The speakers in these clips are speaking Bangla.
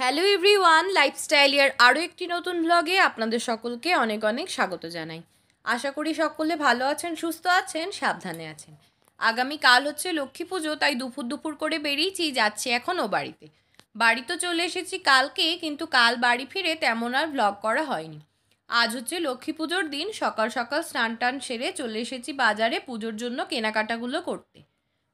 হ্যালো এভরিওয়ান, লাইফস্টাইলের আরও একটি নতুন ব্লগে আপনাদের সকলকে অনেক অনেক স্বাগত জানাই। আশা করি সকলে ভালো আছেন, সুস্থ আছেন, সাবধানে আছেন। আগামীকাল হচ্ছে লক্ষ্মী পুজো, তাই দুপুর দুপুর করে বেরিয়েছি, যাচ্ছি এখনও বাড়িতে। বাড়ি তো চলে এসেছি কালকে, কিন্তু কাল বাড়ি ফিরে তেমন আর ব্লগ করা হয়নি। আজ হচ্ছে লক্ষ্মী পুজোর দিন, সকাল সকাল স্নান টান সেরে চলে এসেছি বাজারে পুজোর জন্য কেনাকাটাগুলো করতে।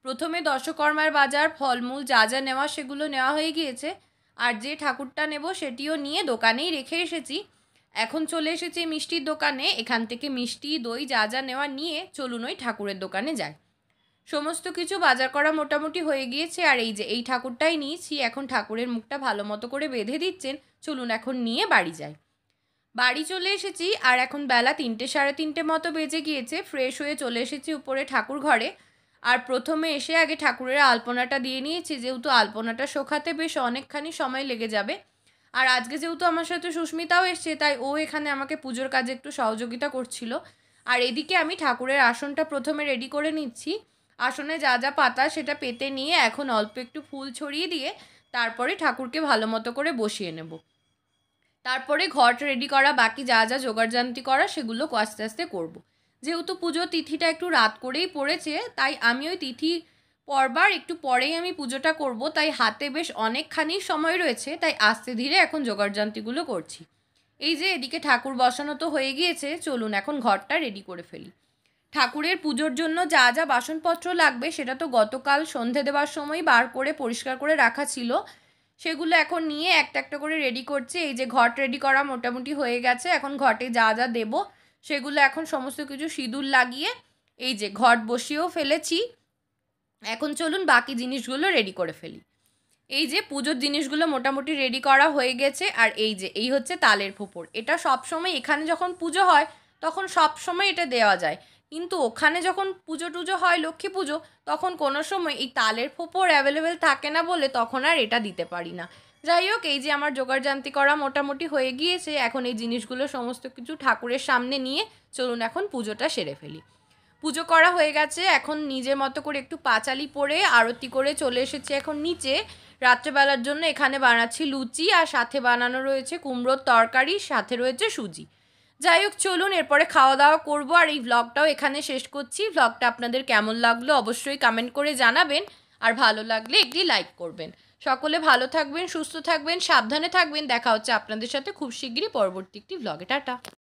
প্রথমে দশকর্মার বাজার, ফলমূল যা যা নেওয়া সেগুলো নেওয়া হয়ে গিয়েছে। আর যে ঠাকুরটা নেব সেটিও নিয়ে দোকানেই রেখে এসেছি। এখন চলে এসেছি মিষ্টির দোকানে, এখান থেকে মিষ্টি দই যা যা নেওয়া নিয়ে চলুন ওই ঠাকুরের দোকানে যাই। সমস্ত কিছু বাজার করা মোটামুটি হয়ে গিয়েছে। আর এই যে এই ঠাকুরটাই নিয়েছি, এখন ঠাকুরের মুখটা ভালো মতো করে বেঁধে দিচ্ছেন। চলুন এখন নিয়ে বাড়ি যাই। বাড়ি চলে এসেছি আর এখন বেলা 3টে সাড়ে 3টে মতো বেজে গিয়েছে। ফ্রেশ হয়ে চলে এসেছি উপরে ঠাকুর ঘরে। আর প্রথমে এসে আগে ঠাকুরের আলপনাটা দিয়ে নিয়েছি, যেহেতু আলপনাটা শোকাতে বেশ অনেকখানি সময় লেগে যাবে। আর আজকে যেহেতু আমার সাথে সুস্মিতাও এসছে, তাই ও এখানে আমাকে পুজোর কাজে একটু সহযোগিতা করছিল। আর এদিকে আমি ঠাকুরের আসনটা প্রথমে রেডি করে নিচ্ছি। আসনে যা যা পাতা সেটা পেতে নিয়ে এখন অল্প একটু ফুল ছড়িয়ে দিয়ে তারপরে ঠাকুরকে ভালো মতো করে বসিয়ে নেব। তারপরে ঘট রেডি করা, বাকি যা যা জোগাড়জান্তি করা সেগুলো আস্তে আস্তে করব। যেহেতু পুজো তিথিটা একটু রাত করেই পড়েছে, তাই আমি ওই তিথি পড়বার একটু পরেই আমি পুজোটা করব, তাই হাতে বেশ অনেকখানি সময় রয়েছে, তাই আস্তে ধীরে এখন জোগাড়জান্তিগুলো করছি। এই যে এদিকে ঠাকুর বসানো তো হয়ে গিয়েছে, চলুন এখন ঘরটা রেডি করে ফেলি। ঠাকুরের পুজোর জন্য যা যা বাসনপত্র লাগবে সেটা তো গতকাল সন্ধে দেওয়ার সময় বার করে পরিষ্কার করে রাখা ছিল, সেগুলো এখন নিয়ে একটা একটা করে রেডি করছি। এই যে ঘট রেডি করা মোটামুটি হয়ে গেছে, এখন ঘটে যা যা দেব সেগুলো এখন সমস্ত কিছু সিঁদুর লাগিয়ে এই যে ঘট বসিয়েও ফেলেছি। এখন চলুন বাকি জিনিসগুলো রেডি করে ফেলি। এই যে পুজোর জিনিসগুলো মোটামুটি রেডি করা হয়ে গেছে। আর এই যে এই হচ্ছে তালের ফোঁপড়, এটা সবসময় এখানে যখন পুজো হয় তখন সবসময় এটা দেওয়া যায়, কিন্তু ওখানে যখন পুজো টুজো হয় লক্ষ্মী পুজো, তখন কোনো সময় এই তালের ফোঁপড় অ্যাভেলেবেল থাকে না বলে তখন আর এটা দিতে পারি না। যাই হোক, এই যে আমার জোগাড়জান্তি করা মোটামুটি হয়ে গিয়েছে, এখন এই জিনিসগুলো সমস্ত কিছু ঠাকুরের সামনে নিয়ে চলুন এখন পুজোটা সেরে ফেলি। পুজো করা হয়ে গেছে, এখন নিজের মতো করে একটু পাঁচালি পরে আরতি করে চলে এসেছি এখন নিচে। রাত্রেবেলার জন্য এখানে বানাচ্ছি লুচি, আর সাথে বানানো রয়েছে কুমড়োর তরকারি, সাথে রয়েছে সুজি। যাই হোক, চলুন এরপরে খাওয়া দাওয়া করবো। আর এই ভ্লগটাও এখানে শেষ করছি। ভ্লগটা আপনাদের কেমন লাগলো অবশ্যই কমেন্ট করে জানাবেন, আর ভালো লাগলে একটি লাইক করবেন। সকলে ভালো থাকবেন, সুস্থ থাকবেন, সাবধানে থাকবেন। দেখা হচ্ছে আপনাদের সাথে খুব শিগগিরই পরবর্তী একটি ভ্লগে। টাটা।